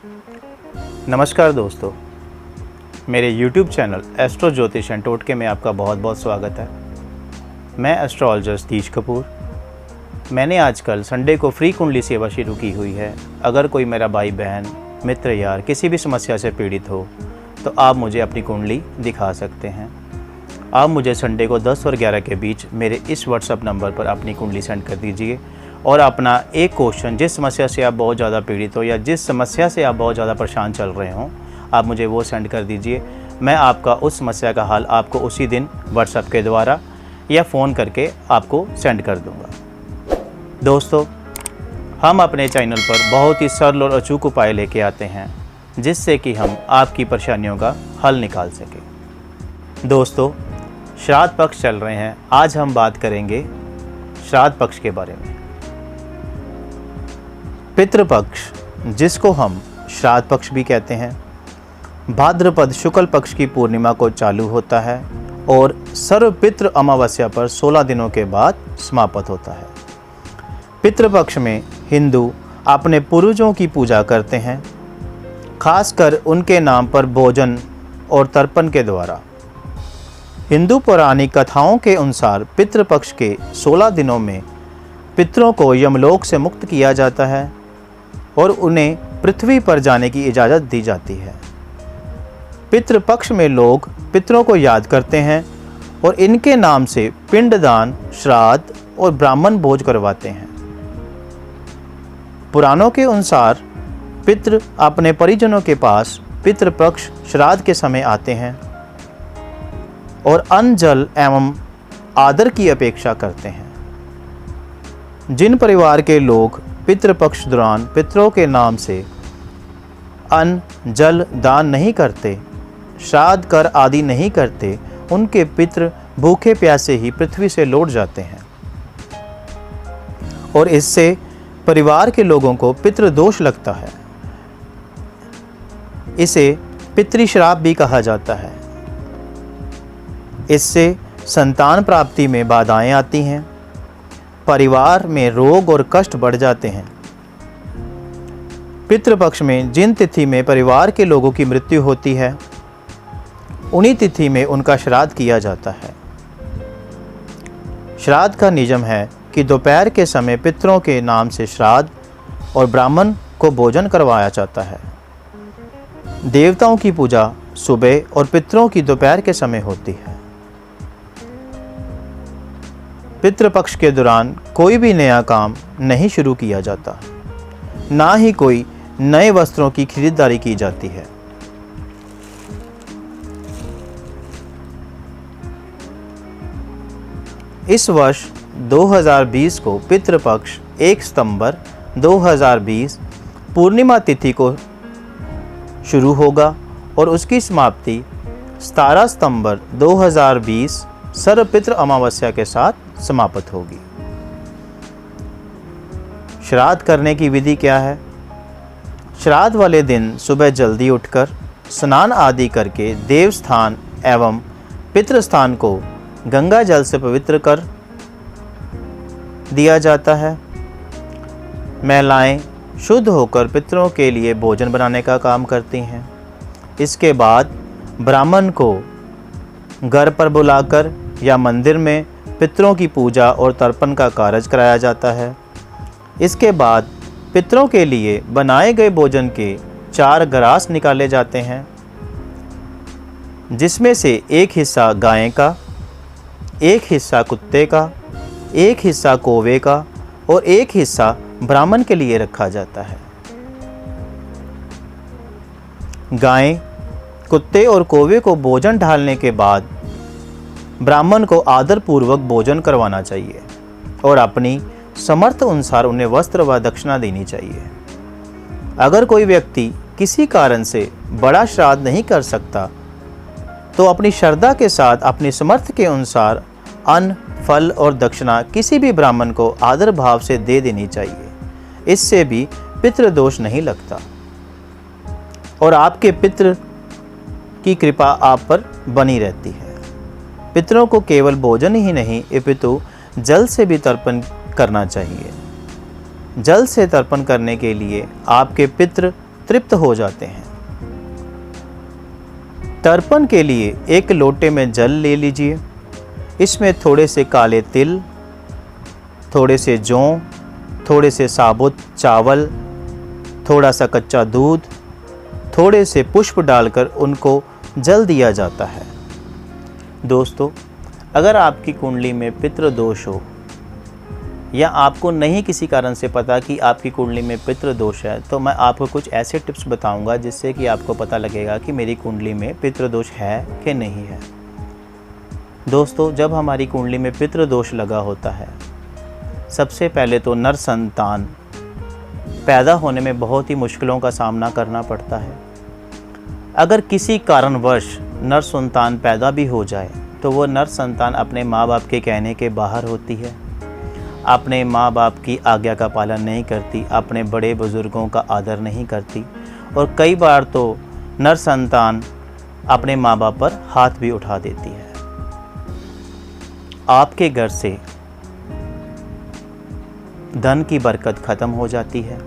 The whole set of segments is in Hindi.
नमस्कार दोस्तों, मेरे YouTube चैनल एस्ट्रो ज्योतिष एंड टोटके में आपका बहुत बहुत स्वागत है। मैं एस्ट्रोलॉजर सतीश कपूर। मैंने आजकल संडे को फ्री कुंडली सेवा शुरू की हुई है। अगर कोई मेरा भाई बहन मित्र यार किसी भी समस्या से पीड़ित हो तो आप मुझे अपनी कुंडली दिखा सकते हैं। आप मुझे संडे को 10 और 11 के बीच मेरे इस व्हाट्सएप नंबर पर अपनी कुंडली सेंड कर दीजिए और अपना एक क्वेश्चन, जिस समस्या से आप बहुत ज़्यादा पीड़ित हो या जिस समस्या से आप बहुत ज़्यादा परेशान चल रहे हों, आप मुझे वो सेंड कर दीजिए। मैं आपका उस समस्या का हल आपको उसी दिन व्हाट्सएप के द्वारा या फ़ोन करके आपको सेंड कर दूंगा। दोस्तों, हम अपने चैनल पर बहुत ही सरल और अचूक उपाय लेके आते हैं जिससे कि हम आपकी परेशानियों का हल निकाल सकें। दोस्तों, श्राद्ध पक्ष चल रहे हैं। आज हम बात करेंगे श्राद्ध पक्ष के बारे में। पितृपक्ष, जिसको हम श्राद्ध पक्ष भी कहते हैं, भाद्रपद शुक्ल पक्ष की पूर्णिमा को चालू होता है और सर्वपितृ अमावस्या पर 16 दिनों के बाद समाप्त होता है। पितृपक्ष में हिंदू अपने पूर्वजों की पूजा करते हैं, खासकर उनके नाम पर भोजन और तर्पण के द्वारा। हिंदू पौराणिक कथाओं के अनुसार पितृपक्ष के 16 दिनों में पितरों को यमलोक से मुक्त किया जाता है और उन्हें पृथ्वी पर जाने की इजाज़त दी जाती है। पितृपक्ष में लोग पितरों को याद करते हैं और इनके नाम से पिंडदान, श्राद्ध और ब्राह्मण भोज करवाते हैं। पुराणों के अनुसार पितृ अपने परिजनों के पास पितृपक्ष श्राद्ध के समय आते हैं और अन्न, जल एवं आदर की अपेक्षा करते हैं। जिन परिवार के लोग पितृपक्ष दौरान पितरों के नाम से अन्न, जल दान नहीं करते, श्राद्ध कर आदि नहीं करते, उनके पितृ भूखे प्यासे ही पृथ्वी से लौट जाते हैं और इससे परिवार के लोगों को पितृदोष लगता है। इसे पितृश्राप भी कहा जाता है। इससे संतान प्राप्ति में बाधाएं आती हैं, परिवार में रोग और कष्ट बढ़ जाते हैं। पितृपक्ष में जिन तिथि में परिवार के लोगों की मृत्यु होती है, उन्हीं तिथि में उनका श्राद्ध किया जाता है। श्राद्ध का नियम है कि दोपहर के समय पितरों के नाम से श्राद्ध और ब्राह्मण को भोजन करवाया जाता है। देवताओं की पूजा सुबह और पितरों की दोपहर के समय होती है। पितृपक्ष के दौरान कोई भी नया काम नहीं शुरू किया जाता, ना ही कोई नए वस्त्रों की खरीदारी की जाती है। इस वर्ष 2020 को पितृपक्ष 1 सितंबर 2020 पूर्णिमा तिथि को शुरू होगा और उसकी समाप्ति 17 सितंबर 2020 सर्वपितृ अमावस्या के साथ समाप्त होगी। श्राद्ध करने की विधि क्या है? श्राद्ध वाले दिन सुबह जल्दी उठकर स्नान आदि करके देव स्थान एवं पितृ स्थान को गंगा जल से पवित्र कर दिया जाता है। महिलाएं शुद्ध होकर पितरों के लिए भोजन बनाने का काम करती हैं। इसके बाद ब्राह्मण को घर पर बुलाकर या मंदिर में पितरों की पूजा और तर्पण का कार्य कराया जाता है। इसके बाद पितरों के लिए बनाए गए भोजन के 4 ग्रास निकाले जाते हैं, जिसमें से एक हिस्सा गाय का, एक हिस्सा कुत्ते का, एक हिस्सा कौवे का और एक हिस्सा ब्राह्मण के लिए रखा जाता है। गाय, कुत्ते और कौवे को भोजन डालने के बाद ब्राह्मण को आदर पूर्वक भोजन करवाना चाहिए और अपनी समर्थ अनुसार उन्हें वस्त्र व दक्षिणा देनी चाहिए। अगर कोई व्यक्ति किसी कारण से बड़ा श्राद्ध नहीं कर सकता तो अपनी श्रद्धा के साथ अपनी समर्थ के अनुसार अन्न, फल और दक्षिणा किसी भी ब्राह्मण को आदर भाव से दे देनी चाहिए। इससे भी पितृदोष नहीं लगता और आपके पितृ की कृपा आप पर बनी रहती है। पितरों को केवल भोजन ही नहीं अपितु जल से भी तर्पण करना चाहिए। जल से तर्पण करने के लिए आपके पितृ तृप्त हो जाते हैं। तर्पण के लिए एक लोटे में जल ले लीजिए। इसमें थोड़े से काले तिल, थोड़े से जौ, थोड़े से साबुत चावल, थोड़ा सा कच्चा दूध, थोड़े से पुष्प डालकर उनको जल दिया जाता है। दोस्तों, अगर आपकी कुंडली में पितृ दोष हो या आपको नहीं किसी कारण से पता कि आपकी कुंडली में पितृ दोष है, तो मैं आपको कुछ ऐसे टिप्स बताऊंगा जिससे कि आपको पता लगेगा कि मेरी कुंडली में पितृ दोष है कि नहीं है। दोस्तों, जब हमारी कुंडली में पितृ दोष लगा होता है, सबसे पहले तो नर संतान पैदा होने में बहुत ही मुश्किलों का सामना करना पड़ता है। अगर किसी कारणवश नर संतान पैदा भी हो जाए तो वो नर संतान अपने माँ बाप के कहने के बाहर होती है, अपने माँ बाप की आज्ञा का पालन नहीं करती, अपने बड़े बुजुर्गों का आदर नहीं करती और कई बार तो नर संतान अपने माँ बाप पर हाथ भी उठा देती है। आपके घर से धन की बरकत खत्म हो जाती है।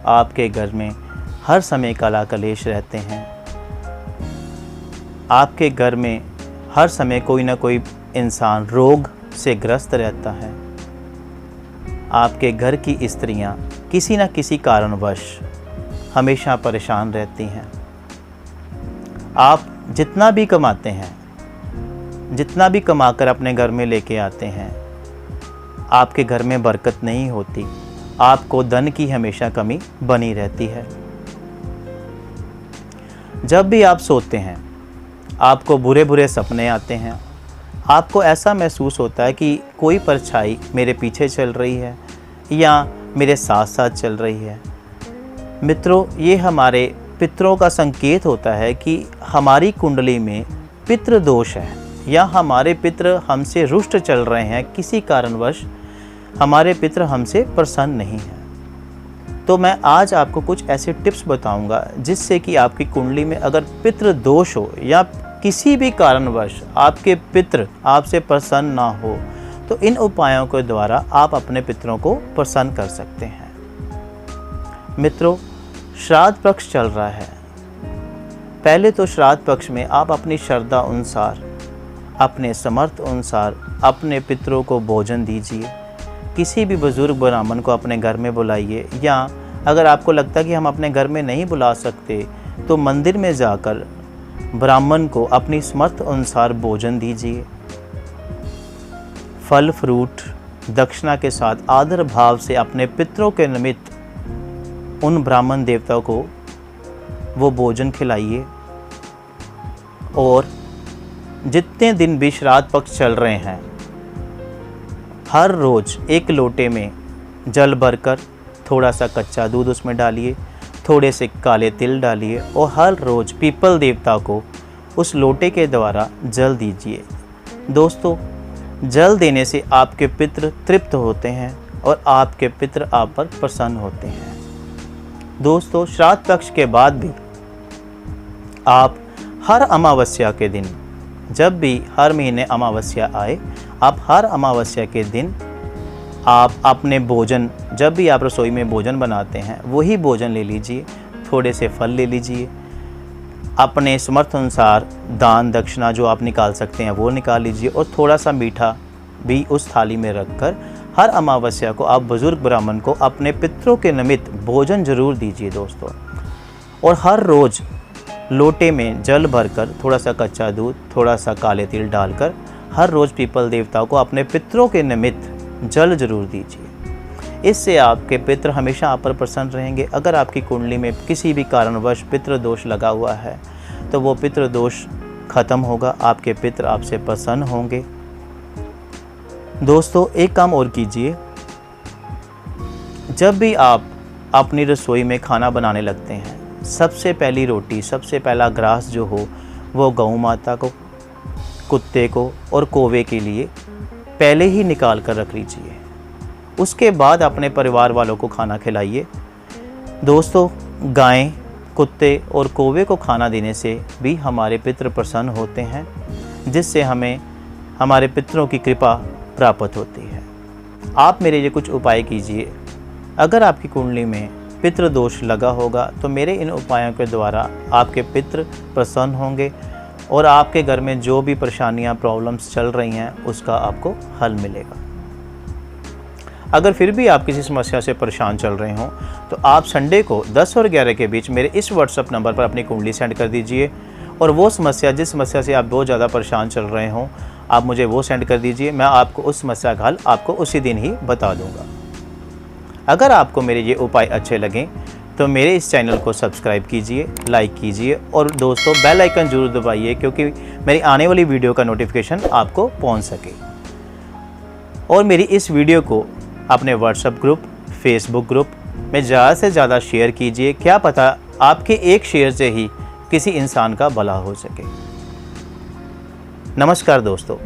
आपके घर में हर समय कला कलेश रहते हैं। आपके घर में हर समय कोई ना कोई इंसान रोग से ग्रस्त रहता है। आपके घर की स्त्रियां किसी न किसी कारणवश हमेशा परेशान रहती हैं। आप जितना भी कमाते हैं, जितना भी कमाकर अपने घर में लेके आते हैं, आपके घर में बरकत नहीं होती। आपको धन की हमेशा कमी बनी रहती है। जब भी आप सोते हैं, आपको बुरे बुरे सपने आते हैं। आपको ऐसा महसूस होता है कि कोई परछाई मेरे पीछे चल रही है या मेरे साथ साथ चल रही है। मित्रों, ये हमारे पितरों का संकेत होता है कि हमारी कुंडली में पितृ दोष है या हमारे पितृ हमसे रुष्ट चल रहे हैं। किसी कारणवश हमारे पितृ हमसे प्रसन्न नहीं हैं। तो मैं आज आपको कुछ ऐसे टिप्स बताऊंगा जिससे कि आपकी कुंडली में अगर पितृ दोष हो या किसी भी कारणवश आपके पितृ आपसे प्रसन्न ना हो, तो इन उपायों के द्वारा आप अपने पितरों को प्रसन्न कर सकते हैं। मित्रों, श्राद्ध पक्ष चल रहा है। पहले तो श्राद्ध पक्ष में आप अपनी श्रद्धा अनुसार, अपने समर्थ अनुसार अपने पितरों को भोजन दीजिए। किसी भी बुजुर्ग ब्राह्मण को अपने घर में बुलाइए, या अगर आपको लगता है कि हम अपने घर में नहीं बुला सकते तो मंदिर में जाकर ब्राह्मण को अपनी समर्थ अनुसार भोजन दीजिए। फल फ्रूट दक्षिणा के साथ आदर भाव से अपने पितरों के निमित्त उन ब्राह्मण देवताओं को वो भोजन खिलाइए। और जितने दिन भी श्राद्ध पक्ष चल रहे हैं, हर रोज़ एक लोटे में जल भरकर थोड़ा सा कच्चा दूध उसमें डालिए, थोड़े से काले तिल डालिए और हर रोज़ पीपल देवता को उस लोटे के द्वारा जल दीजिए। दोस्तों, जल देने से आपके पितृ तृप्त होते हैं और आपके पितृ आप पर प्रसन्न होते हैं। दोस्तों, श्राद्ध पक्ष के बाद भी आप हर अमावस्या के दिन, जब भी हर महीने अमावस्या आए, आप हर अमावस्या के दिन आप अपने भोजन, जब भी आप रसोई में भोजन बनाते हैं, वही भोजन ले लीजिए। थोड़े से फल ले लीजिए, अपने समर्थ अनुसार दान दक्षिणा जो आप निकाल सकते हैं वो निकाल लीजिए और थोड़ा सा मीठा भी उस थाली में रखकर हर अमावस्या को आप बुजुर्ग ब्राह्मण को अपने पितरों के निमित्त भोजन जरूर दीजिए दोस्तों। और हर रोज़ लोटे में जल भरकर थोड़ा सा कच्चा दूध, थोड़ा सा काले तिल डालकर हर रोज़ पीपल देवताओं को अपने पितरों के निमित्त जल जरूर दीजिए। इससे आपके पितृ हमेशा आप पर प्रसन्न रहेंगे। अगर आपकी कुंडली में किसी भी कारणवश पितृ दोष लगा हुआ है तो वो पितृ दोष खत्म होगा, आपके पितृ आपसे प्रसन्न होंगे। दोस्तों, एक काम और कीजिए, जब भी आप अपनी रसोई में खाना बनाने लगते हैं, सबसे पहली रोटी, सबसे पहला ग्रास जो हो वो गौ माता को, कुत्ते को और कौवे के लिए पहले ही निकाल कर रख लीजिए। उसके बाद अपने परिवार वालों को खाना खिलाइए। दोस्तों, गाय, कुत्ते और कौवे को खाना देने से भी हमारे पितृ प्रसन्न होते हैं, जिससे हमें हमारे पितरों की कृपा प्राप्त होती है। आप मेरे ये कुछ उपाय कीजिए। अगर आपकी कुंडली में पितृ दोष लगा होगा तो मेरे इन उपायों के द्वारा आपके पितृ प्रसन्न होंगे और आपके घर में जो भी परेशानियां प्रॉब्लम्स चल रही हैं उसका आपको हल मिलेगा। अगर फिर भी आप किसी समस्या से परेशान चल रहे हों तो आप संडे को 10 और 11 के बीच मेरे इस व्हाट्सएप नंबर पर अपनी कुंडली सेंड कर दीजिए और वो समस्या जिस समस्या से आप बहुत ज़्यादा परेशान चल रहे हों आप मुझे वो सेंड कर दीजिए। मैं आपको उस समस्या का हल आपको उसी दिन ही बता दूंगा। अगर आपको मेरे ये उपाय अच्छे लगें तो मेरे इस चैनल को सब्सक्राइब कीजिए, लाइक कीजिए और दोस्तों बेल आइकन ज़रूर दबाइए क्योंकि मेरी आने वाली वीडियो का नोटिफिकेशन आपको पहुंच सके। और मेरी इस वीडियो को अपने व्हाट्सएप ग्रुप, फेसबुक ग्रुप में ज़्यादा से ज़्यादा शेयर कीजिए। क्या पता आपके एक शेयर से ही किसी इंसान का भला हो सके। नमस्कार दोस्तों।